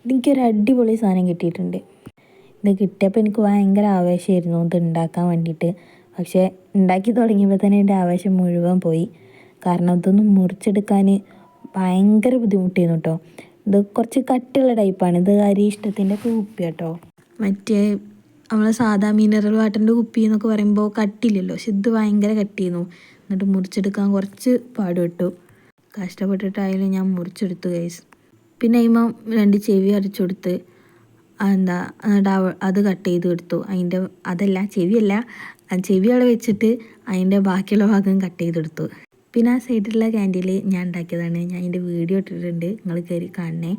എനിക്കൊരു അടിപൊളി സാധനം കിട്ടിയിട്ടുണ്ട്. ഇത് കിട്ടിയപ്പോൾ എനിക്ക് ഭയങ്കര ആവേശമായിരുന്നു ഇത് ഉണ്ടാക്കാൻ വേണ്ടിയിട്ട്. പക്ഷേ ഉണ്ടാക്കി തുടങ്ങിയപ്പോൾ തന്നെ എൻ്റെ ആവേശം മുഴുവൻ പോയി. കാരണം ഇതൊന്നും മുറിച്ചെടുക്കാൻ ഭയങ്കര ബുദ്ധിമുട്ടായിരുന്നു കേട്ടോ. ഇത് കുറച്ച് കട്ടിയുള്ള ടൈപ്പാണ്. ഇത് അരിഷ്ടത്തിൻ്റെ ഒക്കെ കുപ്പി കേട്ടോ. മറ്റേ നമ്മൾ സാധാ മിനറൽ വാട്ടറിൻ്റെ കുപ്പി എന്നൊക്കെ പറയുമ്പോൾ കട്ടിയില്ലല്ലോ, പക്ഷെ ഇത് ഭയങ്കര കട്ടിയായിരുന്നു. എന്നിട്ട് മുറിച്ചെടുക്കാൻ കുറച്ച് പാടുപെട്ടു. കഷ്ടപ്പെട്ടിട്ടായാലും ഞാൻ മുറിച്ചെടുത്തു ഗൈസ്. പിന്നെ അതിമ്മ 2 ചെവി അരച്ചു കൊടുത്ത് എന്നിട്ട് അത് കട്ട് ചെയ്ത് എടുത്തു. ചെവിയല്ല, ചെവി അവിടെ വെച്ചിട്ട് അതിൻ്റെ ബാക്കിയുള്ള ഭാഗം കട്ട് ചെയ്തെടുത്തു. പിന്നെ ആ സൈഡിലുള്ള ക്യാൻഡിൽ ഞാൻ ഉണ്ടാക്കിയതാണ്. ഞാൻ അതിൻ്റെ വീഡിയോ ഇട്ടിട്ടുണ്ട്, നിങ്ങൾ കയറി കാണണേ.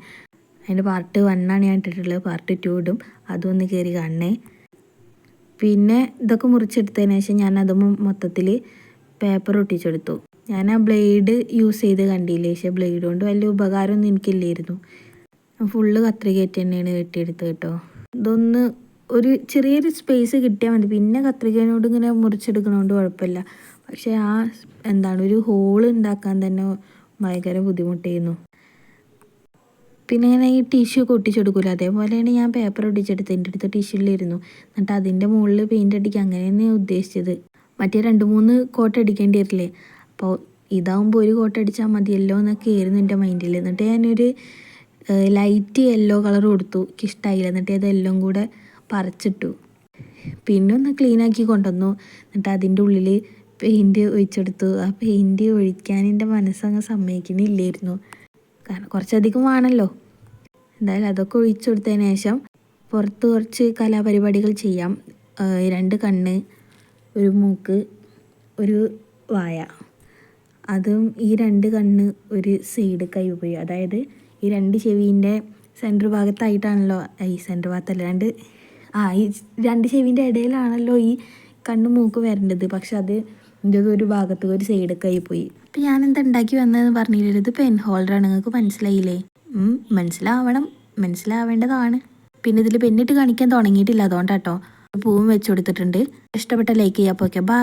അതിൻ്റെ പാർട്ട് 1 ഞാൻ ഇട്ടിട്ടുള്ളത്, പാർട്ട് 2 ഇടും, അതൊന്ന് കയറി കാണണേ. പിന്നെ ഇതൊക്കെ മുറിച്ചെടുത്തതിന് ശേഷം ഞാൻ അത് മൊത്തത്തിൽ പേപ്പർ ഒട്ടിച്ചെടുത്തു. ഞാൻ ആ ബ്ലേഡ് യൂസ് ചെയ്ത് കണ്ടില്ലേ, പക്ഷേ ബ്ലേഡ് കൊണ്ട് വലിയ ഉപകാരമൊന്നും എനിക്കില്ലായിരുന്നു. ഫുള്ള് കത്രികയായിട്ട് തന്നെയാണ് വെട്ടിയെടുത്തത് കേട്ടോ. ഇതൊന്ന് ഒരു ചെറിയൊരു സ്പേസ് കിട്ടിയാൽ മതി, പിന്നെ കത്രികേനോട് ഇങ്ങനെ മുറിച്ചെടുക്കണോണ്ട് കുഴപ്പമില്ല. പക്ഷേ ഒരു ഹോള് ഉണ്ടാക്കാൻ തന്നെ ഭയങ്കര ബുദ്ധിമുട്ടായിരുന്നു. പിന്നെ ഇങ്ങനെ ഈ ടിഷ്യൂ ഒക്കെ ഒട്ടിച്ചെടുക്കില്ല, അതേപോലെയാണ് ഞാൻ പേപ്പർ ഒട്ടിച്ചെടുത്തത്. എൻ്റെ അടുത്ത് ടിഷ്യൂലായിരുന്നു. എന്നിട്ട് അതിൻ്റെ മുകളിൽ പെയിൻ്റ് അടിക്കുക, അങ്ങനെയാണ് ഉദ്ദേശിച്ചത്. മറ്റേ 2-3 കോട്ട് അടിക്കേണ്ടി വരില്ലേ, അപ്പോൾ ഇതാവുമ്പോൾ ഒരു കോട്ട് അടിച്ചാൽ മതിയല്ലോ എന്നൊക്കെ ആയിരുന്നു എൻ്റെ മൈൻഡിൽ. എന്നിട്ട് ഞാനൊരു ലൈറ്റ് യെല്ലോ കളർ കൊടുത്തു, എനിക്കിഷ്ടമായില്ല. എന്നിട്ട് അതെല്ലാം കൂടെ പറിച്ചിട്ടു. പിന്നെ ഒന്ന് ക്ലീനാക്കി കൊണ്ടുവന്നു. എന്നിട്ട് അതിൻ്റെ ഉള്ളിൽ പെയിൻറ്റ് ഒഴിച്ചെടുത്തു. ആ പെയിൻറ്റ് ഒഴിക്കാൻ എൻ്റെ മനസ്സങ്ങ് സമ്മതിക്കുന്നില്ലായിരുന്നു, കാരണം കുറച്ചധികം വേണമല്ലോ. എന്തായാലും അതൊക്കെ ഒഴിച്ചെടുത്തതിന് ശേഷം പുറത്ത് കുറച്ച് കലാപരിപാടികൾ ചെയ്യാം. 2 കണ്ണ്, 1 മൂക്ക്, 1 വായ. അതും ഈ 2 കണ്ണ് ഒരു സൈഡ് കൈ പോയി, അതായത് ഈ 2 ചെവീൻ്റെ സെൻറ്റർ ഭാഗത്തായിട്ടാണല്ലോ, ഈ സെൻറ്റർ ഭാഗത്തല്ലാണ്ട് ഈ 2 ചെവീൻ്റെ ഇടയിലാണല്ലോ ഈ കണ്ണ് മൂക്ക് വരേണ്ടത്. പക്ഷെ അത് എൻ്റെ ഒരു ഭാഗത്ത് ഒരു സൈഡ് കൈ പോയി. അപ്പം ഞാനെന്താ ഉണ്ടാക്കി വന്നതെന്ന് പറഞ്ഞില്ലല്ലോ, ഇത് പെൻ ഹോൾഡറാണ്. നിങ്ങൾക്ക് മനസ്സിലായില്ലേ? മനസ്സിലാവേണ്ടതാണ്. പിന്നെ ഇതിൽ പെന്നിട്ട് കാണിക്കാൻ തുടങ്ങിയിട്ടില്ല, അതുകൊണ്ടാട്ടോ. പൂവും വെച്ച് കൊടുത്തിട്ടുണ്ട്. ഇഷ്ടപ്പെട്ട ലൈക്ക് ചെയ്യാം. അപ്പോൾ ഓക്കെ, ബൈ.